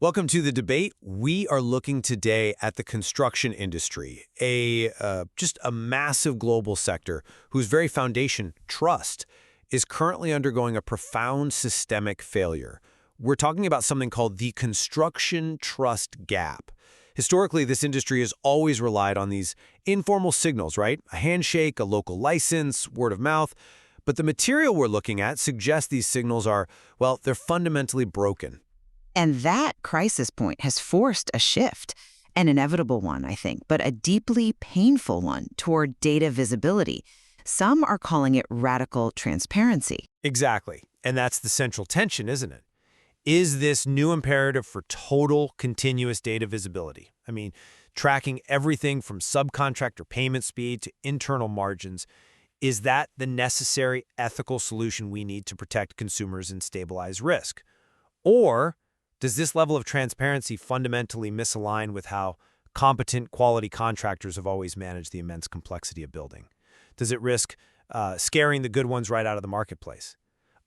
Welcome to the debate. We are looking today at the construction industry, just a massive global sector whose very foundation, trust, is currently undergoing a profound systemic failure. We're talking about something called the construction trust gap. Historically, this industry has always relied on these informal signals, right? A handshake, a local license, word of mouth. But the material we're looking at suggests these signals are, well, they're fundamentally broken. And that crisis point has forced a shift, an inevitable one, I think, but a deeply painful one toward data visibility. Some are calling it radical transparency. Exactly. And that's the central tension, isn't it? Is this new imperative for total continuous data visibility? I mean, tracking everything from subcontractor payment speed to internal margins. Is that the necessary ethical solution we need to protect consumers and stabilize risk? Or does this level of transparency fundamentally misalign with how competent quality contractors have always managed the immense complexity of building? Does it risk scaring the good ones right out of the marketplace?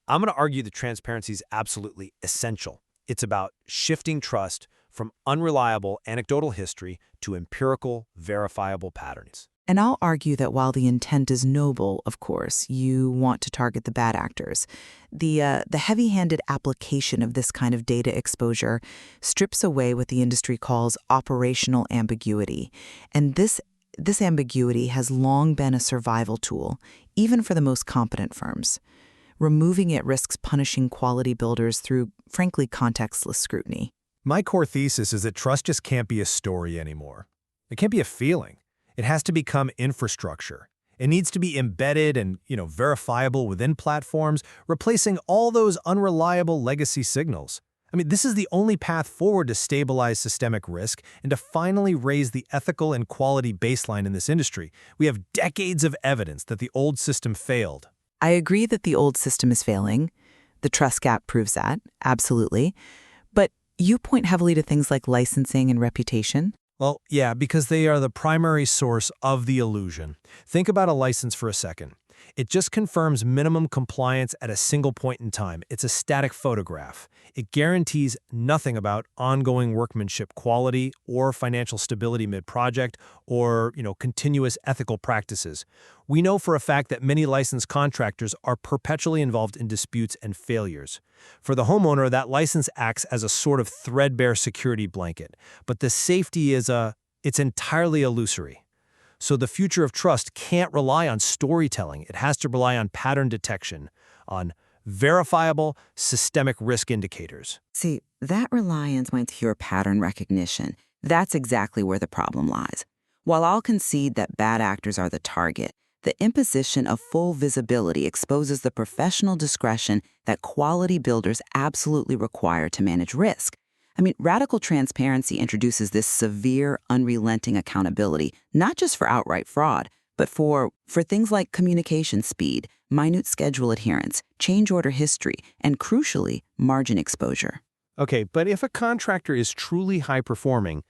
I'm going to argue that transparency is absolutely essential. It's about shifting trust from unreliable anecdotal history to empirical, verifiable patterns. And I'll argue that while the intent is noble, of course, you want to target the bad actors. The heavy-handed application of this kind of data exposure strips away what the industry calls operational ambiguity. And this ambiguity has long been a survival tool, even for the most competent firms. Removing it risks punishing quality builders through, frankly, contextless scrutiny. My core thesis is that trust just can't be a story anymore. It can't be a feeling. It has to become infrastructure. It needs to be embedded and, verifiable within platforms, replacing all those unreliable legacy signals. I mean, this is the only path forward to stabilize systemic risk and to finally raise the ethical and quality baseline in this industry. We have decades of evidence that the old system failed. I agree that the old system is failing. The trust gap proves that, absolutely. But you point heavily to things like licensing and reputation. Well, yeah, because they are the primary source of the illusion. Think about a license for a second. It just confirms minimum compliance at a single point in time. It's a static photograph. It guarantees nothing about ongoing workmanship quality or financial stability mid-project or, continuous ethical practices. We know for a fact that many licensed contractors are perpetually involved in disputes and failures. For the homeowner, that license acts as a sort of threadbare security blanket, but the safety it's entirely illusory. So the future of trust can't rely on storytelling. It has to rely on pattern detection, on verifiable systemic risk indicators. See, that reliance points to your pattern recognition. That's exactly where the problem lies. While I'll concede that bad actors are the target, the imposition of full visibility exposes the professional discretion that quality builders absolutely require to manage risk. I mean, radical transparency introduces this severe, unrelenting accountability, not just for outright fraud, but for things like communication speed, minute schedule adherence, change order history, and crucially, margin exposure. Okay, but if a contractor is truly high-performing,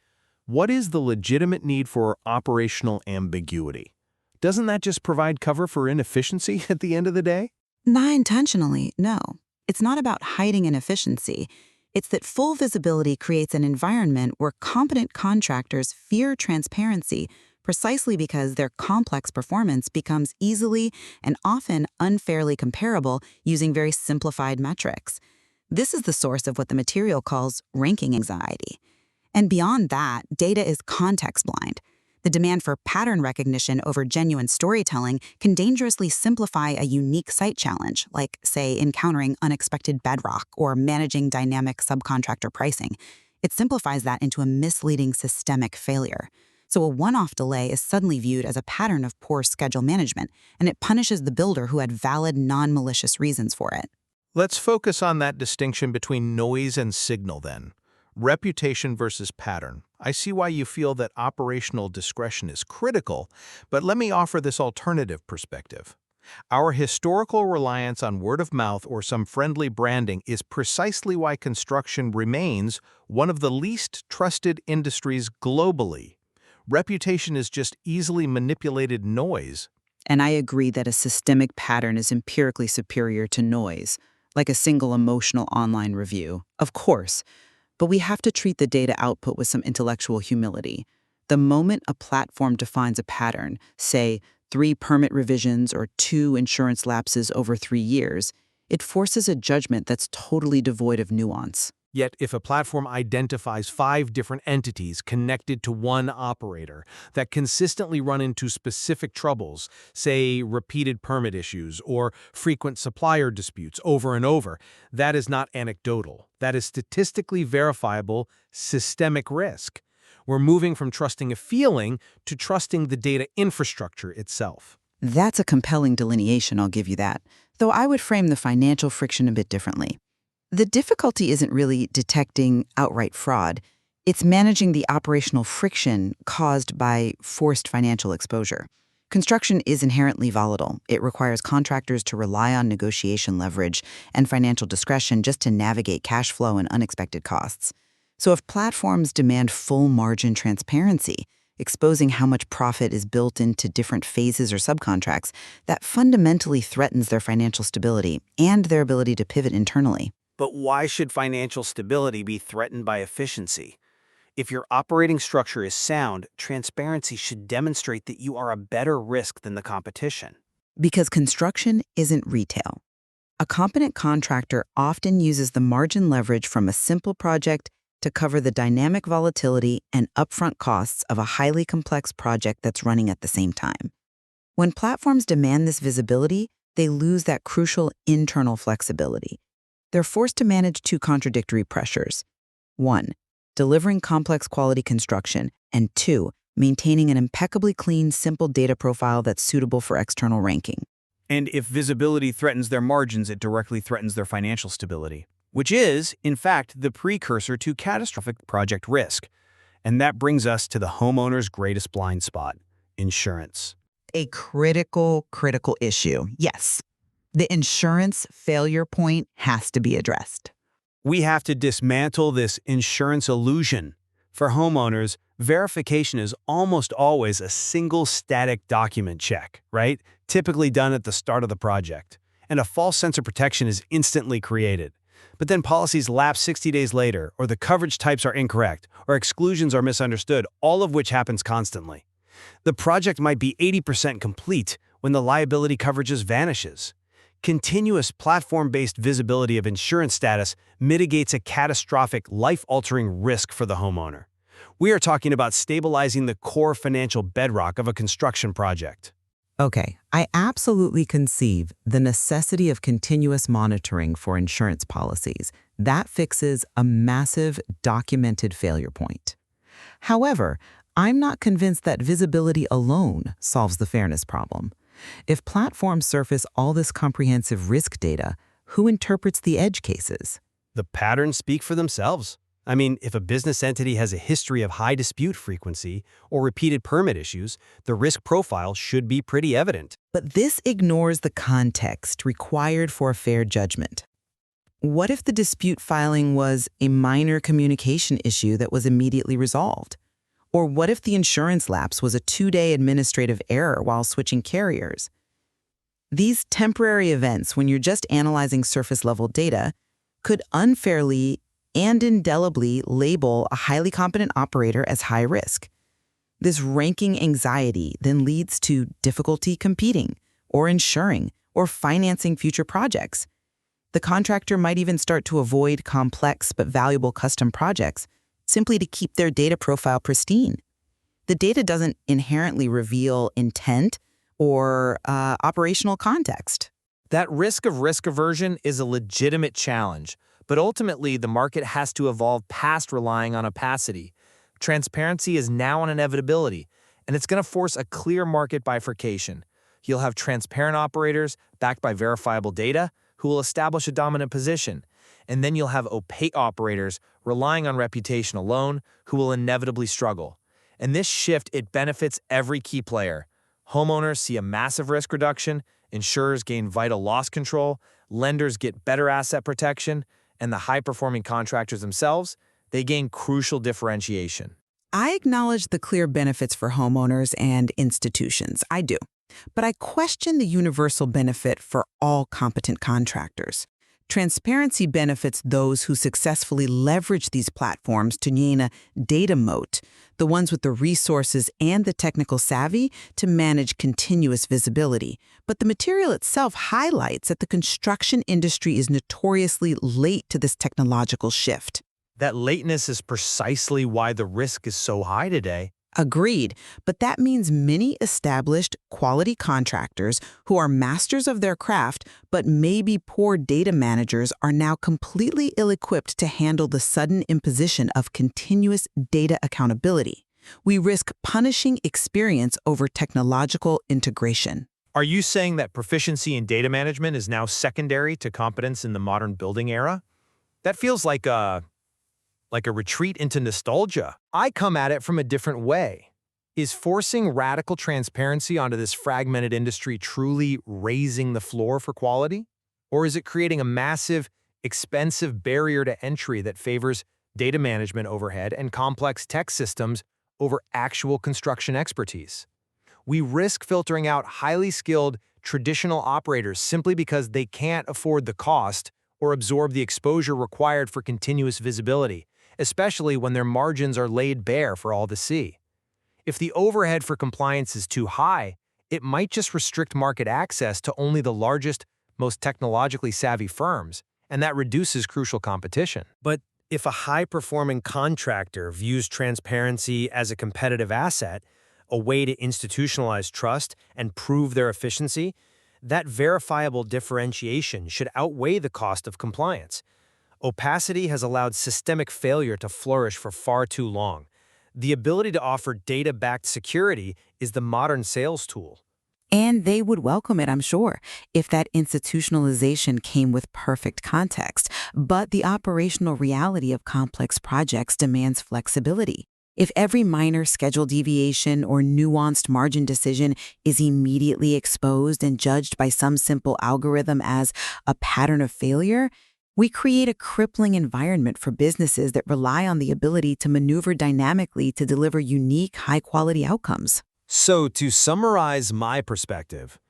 what is the legitimate need for operational ambiguity? Doesn't that just provide cover for inefficiency at the end of the day? Not intentionally, no. It's not about hiding inefficiency. It's that full visibility creates an environment where competent contractors fear transparency precisely because their complex performance becomes easily and often unfairly comparable using very simplified metrics. This is the source of what the material calls ranking anxiety. And beyond that, data is context blind. The demand for pattern recognition over genuine storytelling can dangerously simplify a unique site challenge, like, say, encountering unexpected bedrock or managing dynamic subcontractor pricing. It simplifies that into a misleading systemic failure. So a one-off delay is suddenly viewed as a pattern of poor schedule management, and it punishes the builder who had valid, non-malicious reasons for it. Let's focus on that distinction between noise and signal then. Reputation versus pattern. I see why you feel that operational discretion is critical, but let me offer this alternative perspective. Our historical reliance on word of mouth or some friendly branding is precisely why construction remains one of the least trusted industries globally. Reputation is just easily manipulated noise. And I agree that a systemic pattern is empirically superior to noise, like a single emotional online review. Of course. But we have to treat the data output with some intellectual humility. The moment a platform defines a pattern, say 3 permit revisions or 2 insurance lapses over 3 years, it forces a judgment that's totally devoid of nuance. Yet, if a platform identifies 5 different entities connected to one operator that consistently run into specific troubles, say repeated permit issues or frequent supplier disputes over and over, that is not anecdotal. That is statistically verifiable systemic risk. We're moving from trusting a feeling to trusting the data infrastructure itself. That's a compelling delineation, I'll give you that, though I would frame the financial friction a bit differently. The difficulty isn't really detecting outright fraud. It's managing the operational friction caused by forced financial exposure. Construction is inherently volatile. It requires contractors to rely on negotiation leverage and financial discretion just to navigate cash flow and unexpected costs. So if platforms demand full margin transparency, exposing how much profit is built into different phases or subcontracts, that fundamentally threatens their financial stability and their ability to pivot internally. But why should financial stability be threatened by efficiency? If your operating structure is sound, transparency should demonstrate that you are a better risk than the competition. Because construction isn't retail. A competent contractor often uses the margin leverage from a simple project to cover the dynamic volatility and upfront costs of a highly complex project that's running at the same time. When platforms demand this visibility, they lose that crucial internal flexibility. They're forced to manage 2 contradictory pressures. 1, delivering complex quality construction, and 2, maintaining an impeccably clean, simple data profile that's suitable for external ranking. And if visibility threatens their margins, it directly threatens their financial stability, which is, in fact, the precursor to catastrophic project risk. And that brings us to the homeowner's greatest blind spot: insurance. A critical issue, yes. The insurance failure point has to be addressed. We have to dismantle this insurance illusion. For homeowners, verification is almost always a single static document check, right? Typically done at the start of the project. And a false sense of protection is instantly created. But then policies lapse 60 days later, or the coverage types are incorrect, or exclusions are misunderstood, all of which happens constantly. The project might be 80% complete when the liability coverages vanishes. Continuous platform-based visibility of insurance status mitigates a catastrophic, life-altering risk for the homeowner. We are talking about stabilizing the core financial bedrock of a construction project. Okay, I absolutely conceive the necessity of continuous monitoring for insurance policies. That fixes a massive documented failure point. However, I'm not convinced that visibility alone solves the fairness problem. If platforms surface all this comprehensive risk data, who interprets the edge cases? The patterns speak for themselves. I mean, if a business entity has a history of high dispute frequency or repeated permit issues, the risk profile should be pretty evident. But this ignores the context required for a fair judgment. What if the dispute filing was a minor communication issue that was immediately resolved? Or what if the insurance lapse was a 2-day administrative error while switching carriers? These temporary events, when you're just analyzing surface-level data, could unfairly and indelibly label a highly competent operator as high risk. This ranking anxiety then leads to difficulty competing, or insuring, or financing future projects. The contractor might even start to avoid complex but valuable custom projects simply to keep their data profile pristine. The data doesn't inherently reveal intent or operational context. That risk of risk aversion is a legitimate challenge, but ultimately the market has to evolve past relying on opacity. Transparency is now an inevitability, and it's going to force a clear market bifurcation. You'll have transparent operators backed by verifiable data who will establish a dominant position, and then you'll have opaque operators relying on reputation alone who will inevitably struggle. And this shift, it benefits every key player. Homeowners see a massive risk reduction, insurers gain vital loss control, lenders get better asset protection, and the high-performing contractors themselves, they gain crucial differentiation. I acknowledge the clear benefits for homeowners and institutions. I do. But I question the universal benefit for all competent contractors. Transparency benefits those who successfully leverage these platforms to gain a data moat, the ones with the resources and the technical savvy to manage continuous visibility. But the material itself highlights that the construction industry is notoriously late to this technological shift. That lateness is precisely why the risk is so high today. Agreed, but that means many established quality contractors who are masters of their craft but maybe poor data managers are now completely ill-equipped to handle the sudden imposition of continuous data accountability. We risk punishing experience over technological integration. Are you saying that proficiency in data management is now secondary to competence in the modern building era? That feels like a retreat into nostalgia. I come at it from a different way. Is forcing radical transparency onto this fragmented industry truly raising the floor for quality? Or is it creating a massive, expensive barrier to entry that favors data management overhead and complex tech systems over actual construction expertise? We risk filtering out highly skilled, traditional operators simply because they can't afford the cost or absorb the exposure required for continuous visibility, especially when their margins are laid bare for all to see. If the overhead for compliance is too high, it might just restrict market access to only the largest, most technologically savvy firms, and that reduces crucial competition. But if a high-performing contractor views transparency as a competitive asset, a way to institutionalize trust and prove their efficiency, that verifiable differentiation should outweigh the cost of compliance. Opacity has allowed systemic failure to flourish for far too long. The ability to offer data-backed security is the modern sales tool. And they would welcome it, I'm sure, if that institutionalization came with perfect context. But the operational reality of complex projects demands flexibility. If every minor schedule deviation or nuanced margin decision is immediately exposed and judged by some simple algorithm as a pattern of failure, we create a crippling environment for businesses that rely on the ability to maneuver dynamically to deliver unique, high-quality outcomes. So, to summarize my perspective,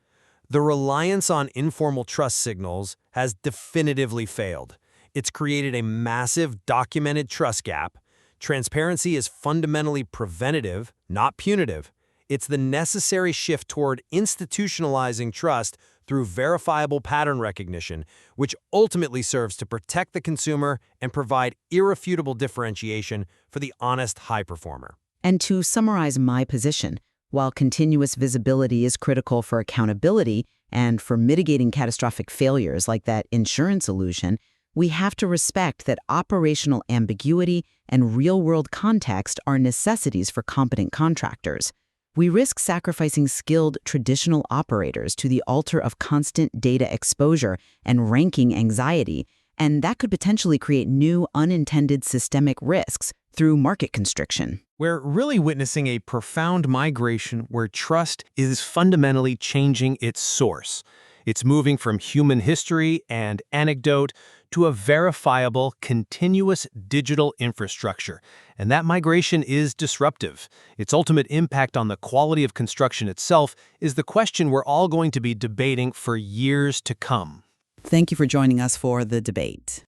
the reliance on informal trust signals has definitively failed. It's created a massive documented trust gap. Transparency is fundamentally preventative, not punitive. It's the necessary shift toward institutionalizing trust through verifiable pattern recognition, which ultimately serves to protect the consumer and provide irrefutable differentiation for the honest high performer. And to summarize my position, while continuous visibility is critical for accountability and for mitigating catastrophic failures like that insurance illusion, we have to respect that operational ambiguity and real-world context are necessities for competent contractors. We risk sacrificing skilled traditional operators to the altar of constant data exposure and ranking anxiety, and that could potentially create new unintended systemic risks through market constriction. We're really witnessing a profound migration where trust is fundamentally changing its source. It's moving from human history and anecdote to a verifiable, continuous digital infrastructure. And that migration is disruptive. Its ultimate impact on the quality of construction itself is the question we're all going to be debating for years to come. Thank you for joining us for the debate.